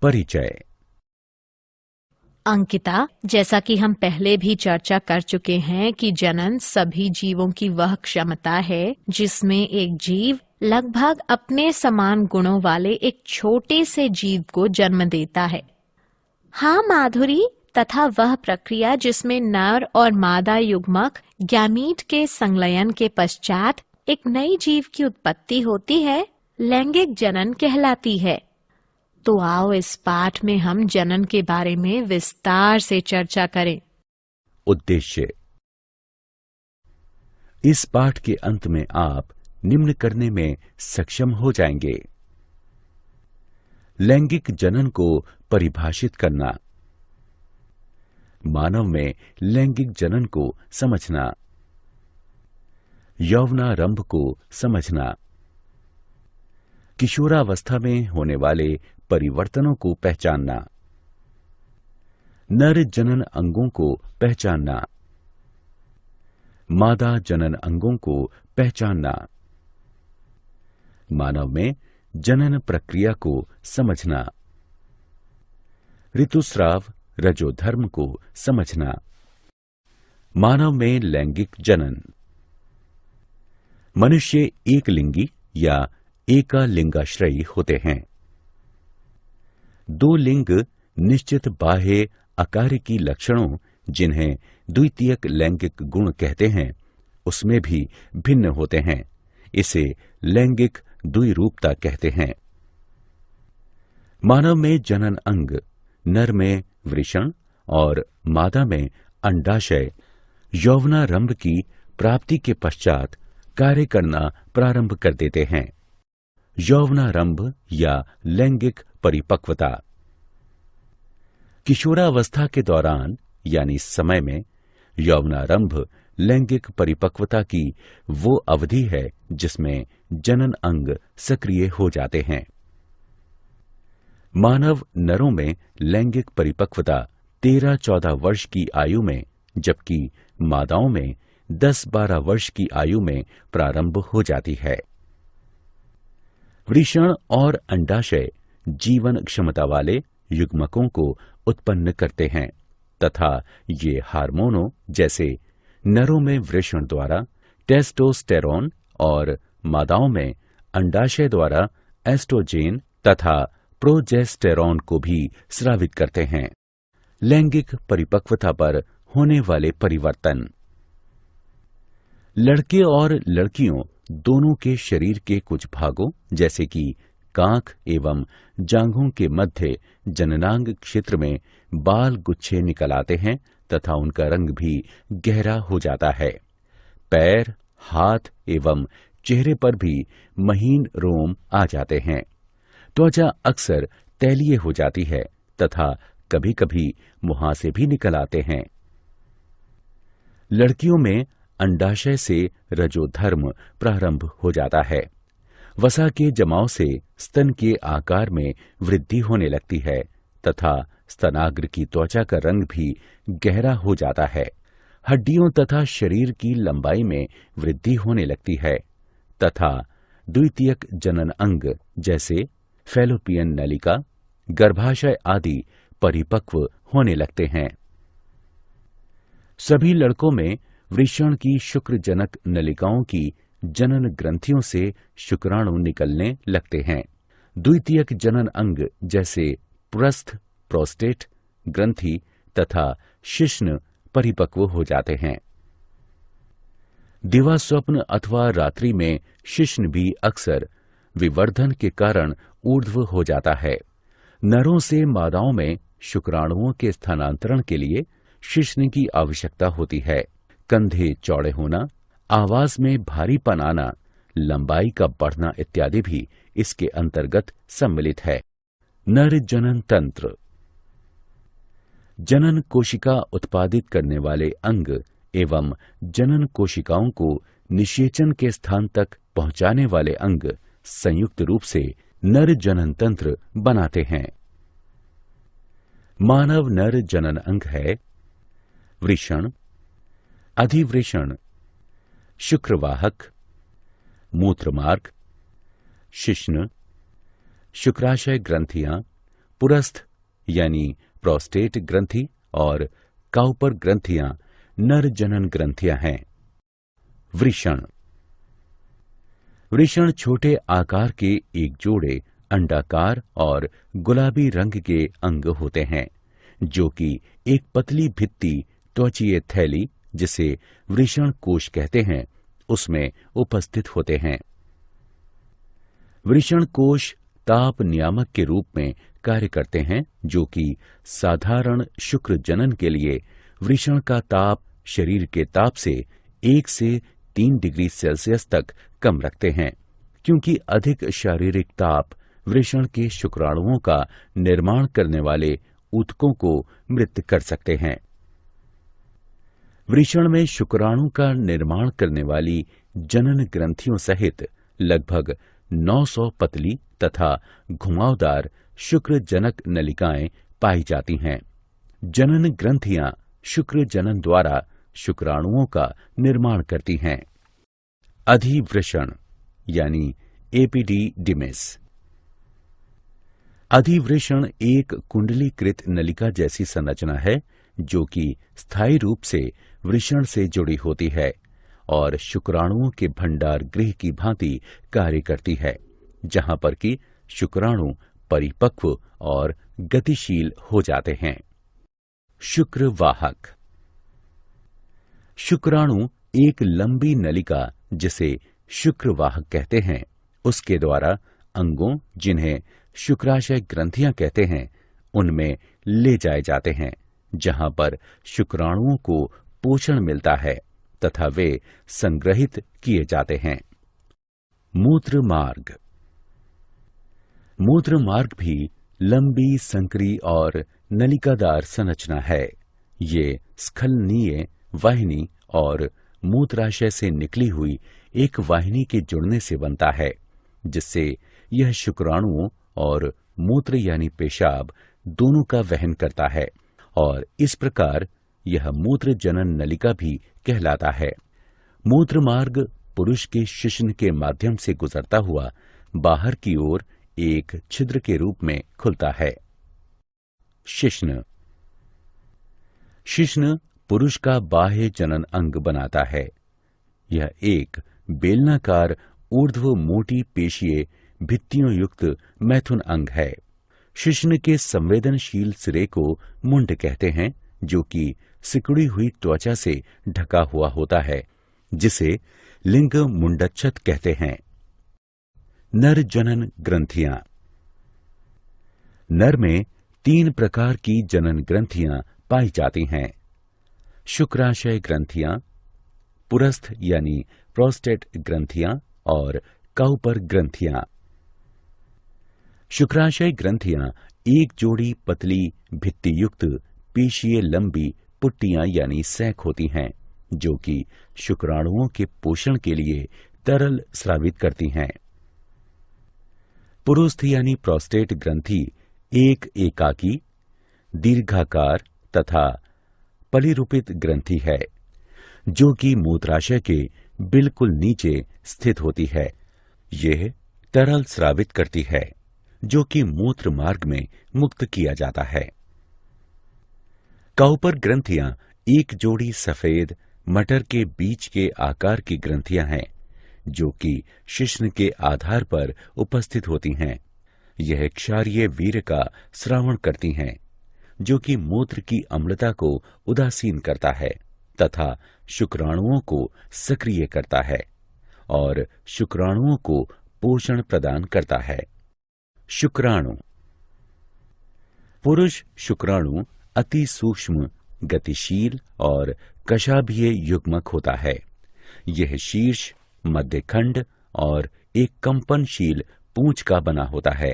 परिचय। अंकिता, जैसा कि हम पहले भी चर्चा कर चुके हैं कि जनन सभी जीवों की वह क्षमता है जिसमें एक जीव लगभग अपने समान गुणों वाले एक छोटे से जीव को जन्म देता है। हाँ माधुरी, तथा वह प्रक्रिया जिसमें नर और मादा युग्मक गैमीट के संलयन के पश्चात एक नई जीव की उत्पत्ति होती है, लैंगिक जनन कहलाती है। तो आओ इस पाठ में हम जनन के बारे में विस्तार से चर्चा करें। उद्देश्य। इस पाठ के अंत में आप निम्न करने में सक्षम हो जाएंगे: लैंगिक जनन को परिभाषित करना, मानव में लैंगिक जनन को समझना, यौवनारंभ को समझना, किशोरावस्था में होने वाले परिवर्तनों को पहचानना, नर जनन अंगों को पहचानना, मादा जनन अंगों को पहचानना, मानव में जनन प्रक्रिया को समझना, ऋतुस्राव रजोधर्म को समझना, मानव में लैंगिक जनन। मनुष्य एक लिंगी या एकालिंगाश्रयी होते हैं। दो लिंग निश्चित बाह्य आकारिकी लक्षणों, जिन्हें द्वितीयक लैंगिक गुण कहते हैं, उसमें भी भिन्न होते हैं। इसे लैंगिक द्विरूपता कहते हैं। मानव में जनन अंग नर में वृषण और मादा में अंडाशय यौवनारंभ की प्राप्ति के पश्चात कार्य करना प्रारंभ कर देते हैं। यौवनारंभ या लैंगिक परिपक्वता। किशोरावस्था के दौरान यानी समय में यौवनारंभ लैंगिक परिपक्वता की वो अवधि है जिसमें जनन अंग सक्रिय हो जाते हैं। मानव नरों में लैंगिक परिपक्वता 13-14 वर्ष की आयु में, जबकि मादाओं में 10-12 वर्ष की आयु में प्रारंभ हो जाती है। वृषण और अंडाशय जीवन क्षमता वाले युग्मकों को उत्पन्न करते हैं तथा ये हार्मोनों जैसे नरों में वृषण द्वारा टेस्टोस्टेरोन और मादाओं में अंडाशय द्वारा एस्ट्रोजेन तथा प्रोजेस्टेरोन को भी स्रावित करते हैं। लैंगिक परिपक्वता पर होने वाले परिवर्तन। लड़के और लड़कियों दोनों के शरीर के कुछ भागों जैसे कि कांख एवं जांघों के मध्य जननांग क्षेत्र में बाल गुच्छे निकल आते हैं तथा उनका रंग भी गहरा हो जाता है। पैर, हाथ एवं चेहरे पर भी महीन रोम आ जाते हैं। त्वचा अक्सर तैलीय हो जाती है तथा कभी-कभी मुहासे भी निकल आते हैं। लड़कियों में अंडाशय से रजोधर्म प्रारंभ हो जाता है। वसा के जमाव से स्तन के आकार में वृद्धि होने लगती है तथा स्तनाग्र की त्वचा का रंग भी गहरा हो जाता है। हड्डियों तथा शरीर की लंबाई में वृद्धि होने लगती है तथा द्वितीयक जनन अंग जैसे फैलोपियन नलिका, गर्भाशय आदि परिपक्व होने लगते हैं। सभी लड़कों में वृषण की शुक्रजनक नलिकाओं की जनन ग्रंथियों से शुक्राणु निकलने लगते हैं। द्वितीयक जनन अंग जैसे प्रस्थ, प्रोस्टेट ग्रंथि तथा शिश्न परिपक्व हो जाते हैं। दिवा स्वप्न अथवा रात्रि में शिश्न भी अक्सर विवर्धन के कारण ऊर्ध्व हो जाता है। नरों से मादाओं में शुक्राणुओं के स्थानांतरण के लिए शिश्न की आवश्यकता होती है। कंधे चौड़े होना, आवाज में भारीपन आना, लंबाई का बढ़ना इत्यादि भी इसके अंतर्गत सम्मिलित है। नर जनन तंत्र। जनन कोशिका उत्पादित करने वाले अंग एवं जनन कोशिकाओं को निषेचन के स्थान तक पहुंचाने वाले अंग संयुक्त रूप से नर जनन तंत्र बनाते हैं। मानव नर जनन अंग है वृषण, अधिवृषण, शुक्रवाहक, मूत्रमार्ग, शिश्न, शुक्राशय ग्रंथियां, पुरस्थ यानी प्रोस्टेट ग्रंथि और काउपर ग्रंथियां नर जनन ग्रंथियां हैं। वृषण। वृषण छोटे आकार के एक जोड़े अंडाकार और गुलाबी रंग के अंग होते हैं, जो कि एक पतली भित्ति त्वचीय थैली, जिसे वृषण कोश कहते हैं, उसमें उपस्थित होते हैं। वृषण कोश ताप नियामक के रूप में कार्य करते हैं, जो कि साधारण शुक्र जनन के लिए वृषण का ताप शरीर के ताप से 1 से 3 डिग्री सेल्सियस तक कम रखते हैं, क्योंकि अधिक शारीरिक ताप वृषण के शुक्राणुओं का निर्माण करने वाले ऊतकों को मृत कर सकते हैं। वृषण में शुक्राणु का निर्माण करने वाली जनन ग्रंथियों सहित लगभग 900 पतली तथा घुमावदार शुक्र जनक नलिकाएं पाई जाती हैं। जनन ग्रंथियां शुक्र जनन द्वारा शुक्राणुओं का निर्माण करती हैं। अधिवृषण यानी एपिडिडिमिस। अधिवृषण एक कुंडलीकृत नलिका जैसी संरचना है, जो कि स्थायी रूप से वृषण से जुड़ी होती है और शुक्राणुओं के भंडार गृह की भांति कार्य करती है, जहां पर कि शुक्राणु परिपक्व और गतिशील हो जाते हैं। शुक्रवाहक। शुक्राणु एक लंबी नलिका, जिसे शुक्रवाहक कहते हैं, उसके द्वारा अंगों, जिन्हें शुक्राशय ग्रंथियां कहते हैं, उनमें ले जाए जाते हैं, जहां पर शुक्राणुओं को पोषण मिलता है तथा वे संग्रहित किए जाते हैं। मूत्र मार्ग। मूत्र मार्ग भी लंबी, संकरी और नलिकादार संरचना है। ये स्खलनीय वाहिनी और मूत्राशय से निकली हुई एक वाहिनी के जुड़ने से बनता है, जिससे यह शुक्राणुओं और मूत्र यानी पेशाब दोनों का वहन करता है, और इस प्रकार यह मूत्र जनन नलिका भी कहलाता है। मूत्र मार्ग पुरुष के शिश्न के माध्यम से गुजरता हुआ बाहर की ओर एक छिद्र के रूप में खुलता है। शिश्न। शिश्न पुरुष का बाह्य जनन अंग बनाता है। यह एक बेलनाकार ऊर्ध्व मोटी पेशीय भित्तियों युक्त मैथुन अंग है। शिश्न के संवेदनशील सिरे को मुंड कहते हैं, जो कि सिकुड़ी हुई त्वचा से ढका हुआ होता है, जिसे लिंग मुंडच्छत कहते हैं। नर जनन ग्रंथियां। नर में 3 प्रकार की जनन ग्रंथियां पाई जाती हैं। शुक्राशय ग्रंथियां, पुरस्थ यानी प्रोस्टेट ग्रंथियां और काउपर ग्रंथियां। शुक्राशय ग्रंथियां एक जोड़ी पतली भित्ति युक्त पेशीय लंबी पुट्टियां यानी सैक होती हैं, जो कि शुक्राणुओं के पोषण के लिए तरल स्रावित करती हैं। पुरुस्थ यानी प्रोस्टेट ग्रंथि एक एकाकी, दीर्घाकार तथा पलिरूपित ग्रंथि है, जो कि मूत्राशय के बिल्कुल नीचे स्थित होती है। यह तरल स्रावित करती है, जो कि मूत्र मार्ग में मुक्त किया जाता है। काउपर ग्रंथियां एक जोड़ी सफेद मटर के बीज के आकार की ग्रंथियां हैं, जो कि शिश्न के आधार पर उपस्थित होती हैं। यह क्षारीय वीर्य का स्रावण करती हैं, जो कि मूत्र की अम्लता को उदासीन करता है तथा शुक्राणुओं को सक्रिय करता है और शुक्राणुओं को पोषण प्रदान करता है। शुक्राणु। पुरुष शुक्राणु अति सूक्ष्म, गतिशील और कशाभीय युग्मक होता है। यह शीर्ष, मध्यखंड और एक कंपनशील पूंछ का बना होता है।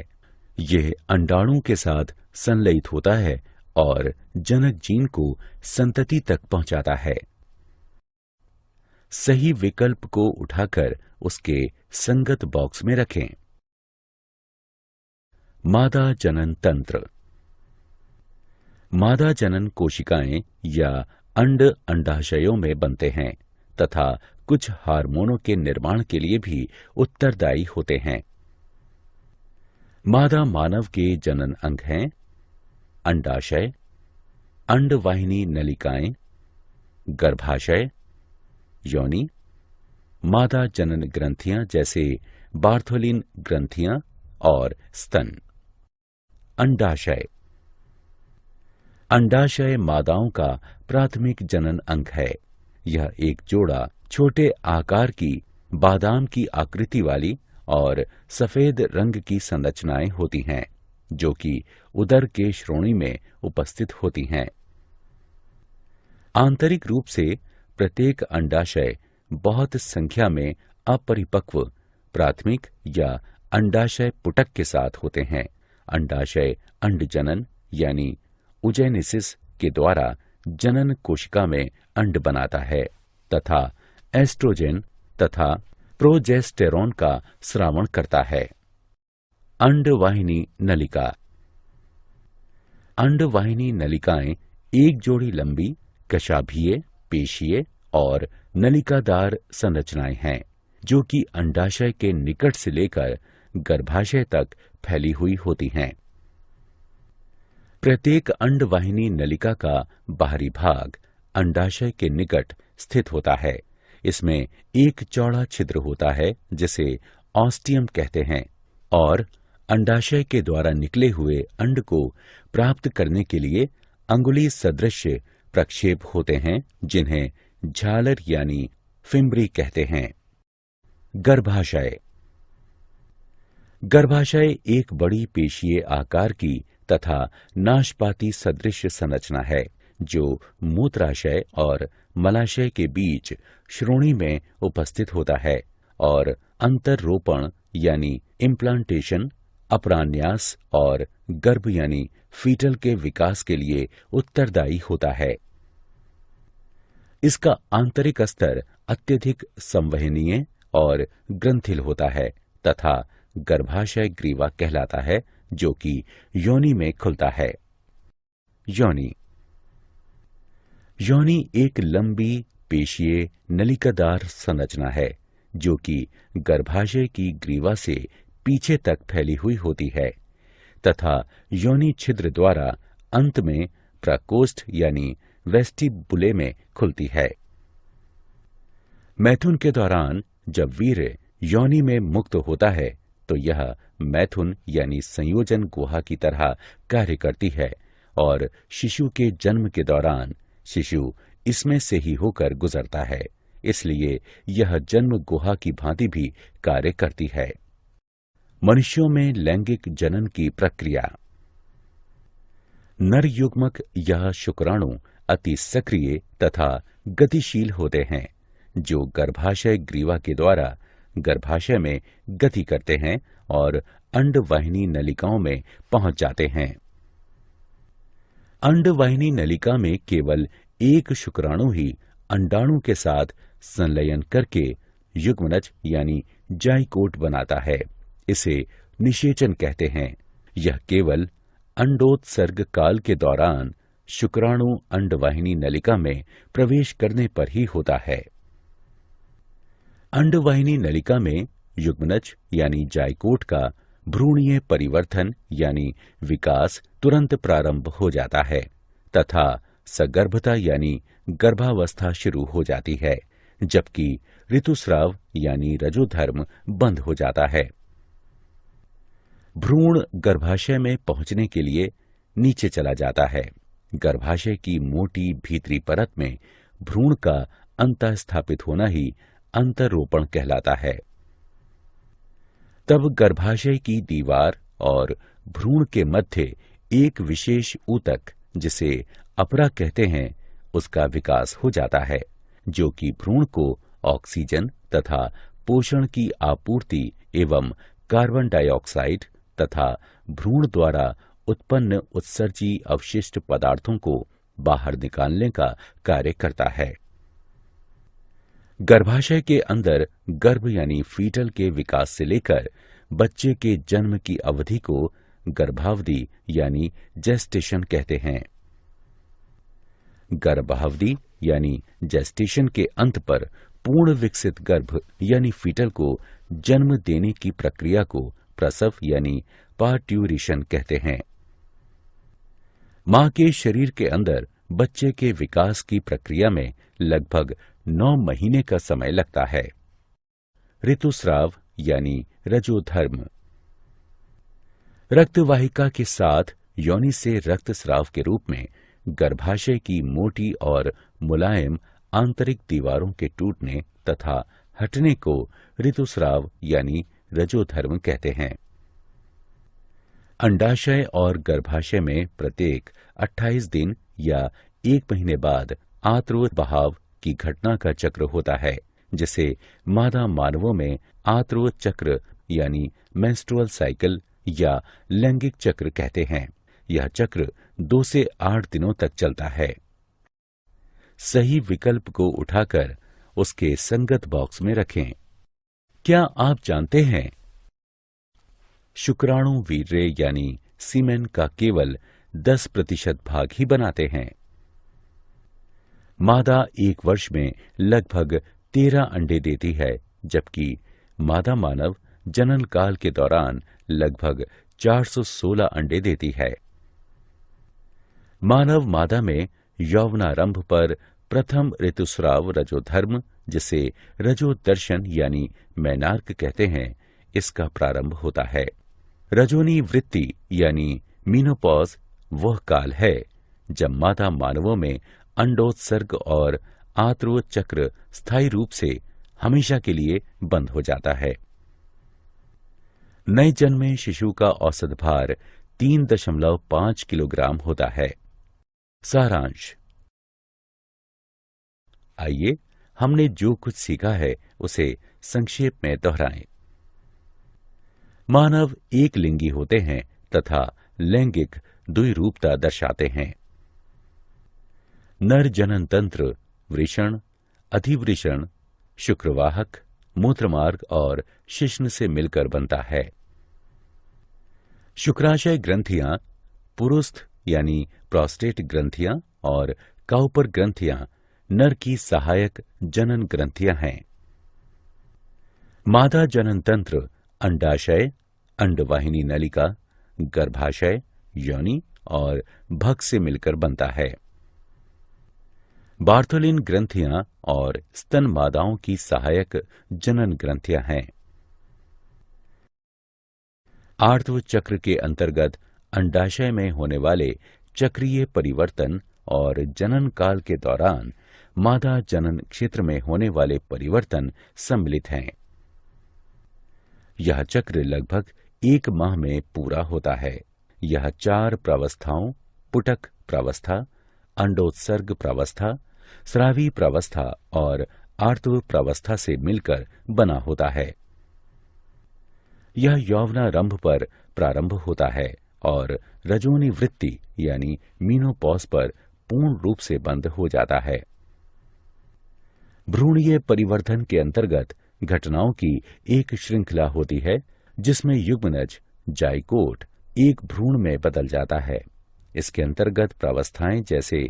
यह अंडाणु के साथ संलयित होता है और जनक जीन को संतति तक पहुंचाता है। सही विकल्प को उठाकर उसके संगत बॉक्स में रखें। मादा जनन तंत्र। मादा जनन कोशिकाएं या अंड अंडाशयों में बनते हैं तथा कुछ हार्मोनों के निर्माण के लिए भी उत्तरदायी होते हैं। मादा मानव के जनन अंग हैं अंडाशय, अंडवाहिनी नलिकाएं, गर्भाशय, योनि, मादा जनन ग्रंथियां जैसे बार्थोलिन ग्रंथियां और स्तन। अंडाशय। अंडाशय मादाओं का प्राथमिक जनन अंग है। यह एक जोड़ा छोटे आकार की बादाम की आकृति वाली और सफेद रंग की संरचनाएं होती हैं, जो कि उदर के श्रोणि में उपस्थित होती हैं। आंतरिक रूप से प्रत्येक अंडाशय बहुत संख्या में अपरिपक्व प्राथमिक या अंडाशय पुटक के साथ होते हैं। अंडाशय अंडजनन यानी उजेनेसिस के द्वारा जनन कोशिका में अंड बनाता है तथा एस्ट्रोजन तथा प्रोजेस्टेरोन का स्रावण करता है। अंडवाहिनी नलिका। अंडवाहिनी नलिकाएं एक जोड़ी लंबी कशाभीय, पेशीय और नलिकादार संरचनाएं हैं, जो कि अंडाशय के निकट से लेकर गर्भाशय तक फैली हुई होती हैं। प्रत्येक अंडवाहिनी नलिका का बाहरी भाग अंडाशय के निकट स्थित होता है। इसमें एक चौड़ा छिद्र होता है जिसे ऑस्टियम कहते हैं और अंडाशय के द्वारा निकले हुए अंड को प्राप्त करने के लिए अंगुली सदृश प्रक्षेप होते हैं, जिन्हें झालर यानी फिम्बरी कहते हैं। गर्भाशय। गर्भाशय एक बड़ी पेशीय आकार की तथा नाशपाती सदृश संरचना है, जो मूत्राशय और मलाशय के बीच श्रोणि में उपस्थित होता है और अंतररोपण यानी इम्प्लांटेशन, अपरान्यास और गर्भ यानी फीटल के विकास के लिए उत्तरदायी होता है। इसका आंतरिक स्तर अत्यधिक संवहनीय और ग्रंथिल होता है तथा गर्भाशय ग्रीवा कहलाता है, जो कि योनि में खुलता है। योनि। योनि एक लंबी पेशीय नलिकादार संरचना है, जो कि गर्भाशय की ग्रीवा से पीछे तक फैली हुई होती है तथा योनि छिद्र द्वारा अंत में प्रकोष्ठ यानी वेस्टिबुले में खुलती है। मैथुन के दौरान जब वीर्य योनि में मुक्त होता है तो यह मैथुन यानी संयोजन गुहा की तरह कार्य करती है और शिशु के जन्म के दौरान शिशु इसमें से ही होकर गुजरता है, इसलिए यह जन्म गुहा की भांति भी कार्य करती है। मनुष्यों में लैंगिक जनन की प्रक्रिया। नर युग्मक यह शुक्राणु अति सक्रिय तथा गतिशील होते हैं, जो गर्भाशय ग्रीवा के द्वारा गर्भाशय में गति करते हैं और अंडवाहिनी नलिकाओं में पहुंच जाते हैं। अंडवाहिनी नलिका में केवल एक शुक्राणु ही अंडाणु के साथ संलयन करके युग्मनज यानी जाइकोट बनाता है। इसे निषेचन कहते हैं। यह केवल अंडोत्सर्ग काल के दौरान शुक्राणु अंडवाहिनी नलिका में प्रवेश करने पर ही होता है। अंडवाहिनी नलिका में युग्मनज यानी जाइकोट का भ्रूणीय परिवर्तन यानी विकास तुरंत प्रारंभ हो जाता है तथा सगर्भता यानी गर्भावस्था शुरू हो जाती है, जबकि ऋतुस्राव यानी रजोधर्म बंद हो जाता है। भ्रूण गर्भाशय में पहुंचने के लिए नीचे चला जाता है। गर्भाशय की मोटी भीतरी परत में भ्रूण का अंतःस्थापित होना ही अंतरोपण कहलाता है। तब गर्भाशय की दीवार और भ्रूण के मध्य एक विशेष ऊतक, जिसे अपरा कहते हैं, उसका विकास हो जाता है, जो कि भ्रूण को ऑक्सीजन तथा पोषण की आपूर्ति एवं कार्बन डाइऑक्साइड तथा भ्रूण द्वारा उत्पन्न उत्सर्जी अवशिष्ट पदार्थों को बाहर निकालने का कार्य करता है। गर्भाशय के अंदर गर्भ यानी फीटल के विकास से लेकर बच्चे के जन्म की अवधि को गर्भावधि यानी जेस्टेशन कहते हैं। गर्भावधि यानी जेस्टेशन के अंत पर पूर्ण विकसित गर्भ यानी फीटल को जन्म देने की प्रक्रिया को प्रसव यानी पार्ट्यूरेशन कहते हैं। मां के शरीर के अंदर बच्चे के विकास की प्रक्रिया में लगभग 9 महीने का समय लगता है। ऋतुस्राव यानी रजोधर्म। रक्तवाहिका के साथ योनि से रक्तस्राव के रूप में गर्भाशय की मोटी और मुलायम आंतरिक दीवारों के टूटने तथा हटने को ऋतुस्राव यानी रजोधर्म कहते हैं। अंडाशय और गर्भाशय में प्रत्येक 28 दिन या 1 महीने बाद आत्रो बहाव की घटना का चक्र होता है, जिसे मादा मानवों में आत्रो चक्र यानी मेंस्ट्रुअल साइकिल या लैंगिक चक्र कहते हैं। यह चक्र 2 से 8 दिनों तक चलता है। सही विकल्प को उठाकर उसके संगत बॉक्स में रखें। क्या आप जानते हैं शुक्राणु वीर्य यानी सीमेन का केवल 10% भाग ही बनाते हैं। मादा 1 वर्ष में लगभग 13 अंडे देती है, जबकि मादा मानव जनन काल के दौरान लगभग 416 अंडे देती है। मानव मादा में यौवनारंभ पर प्रथम ऋतुस्राव रजोधर्म, जिसे रजोदर्शन यानी मैनार्क कहते हैं, इसका प्रारंभ होता है। रजोनी वृत्ति यानी मीनोपॉज वह काल है जब मादा मानवों में अंडोत्सर्ग और आत्रो चक्र स्थायी रूप से हमेशा के लिए बंद हो जाता है। नए जन्मे शिशु का औसत भार 3.5 किलोग्राम होता है। सारांश। आइए हमने जो कुछ सीखा है उसे संक्षेप में दोहराएं। मानव एक लिंगी होते हैं तथा लैंगिक द्विरूपता दर्शाते हैं। नर जनन तंत्र वृषण, अधिवृषण, शुक्रवाहक, मूत्रमार्ग और शिश्न से मिलकर बनता है। शुक्राशय ग्रंथियां पुरुस्थ यानी प्रोस्टेट ग्रंथियां और काउपर ग्रंथियां नर की सहायक जनन ग्रंथियां हैं। मादा जनन तंत्र अंडाशय, अंडवाहिनी नलिका, गर्भाशय, योनि और भग से मिलकर बनता है। बार्थोलिन ग्रंथियां और स्तन मादाओं की सहायक जनन ग्रंथियां हैं। आर्तव चक्र के अंतर्गत अंडाशय में होने वाले चक्रीय परिवर्तन और जनन काल के दौरान मादा जनन क्षेत्र में होने वाले परिवर्तन सम्मिलित हैं। यह चक्र लगभग 1 माह में पूरा होता है। यह 4 प्रावस्थाओं पुटक प्रावस्था, अंडोत्सर्ग प्रावस्था, स्रावी प्रावस्था और आर्तव प्रावस्था से मिलकर बना होता है। यह यौवनारंभ पर प्रारंभ होता है और रजोनी वृत्ति यानी मीनोपॉज पर पूर्ण रूप से बंद हो जाता है। भ्रूणीय परिवर्धन के अंतर्गत घटनाओं की एक श्रृंखला होती है, जिसमें युग्मनज जाइगोट एक भ्रूण में बदल जाता है। इसके अंतर्गत प्रावस्थाएं जैसे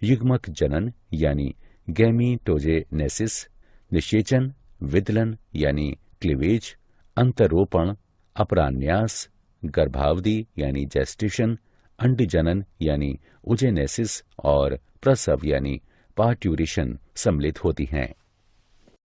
युग्मक जनन यानी गैमीटोजेनेसिस, निषेचन, विदलन यानी क्लीवेज, अंतरोपण, अपरान्यास, गर्भावधि यानी जेस्टेशन, अंडजनन यानी उजेनेसिस और प्रसव यानी पार्ट्यूरेशन सम्मिलित होती हैं।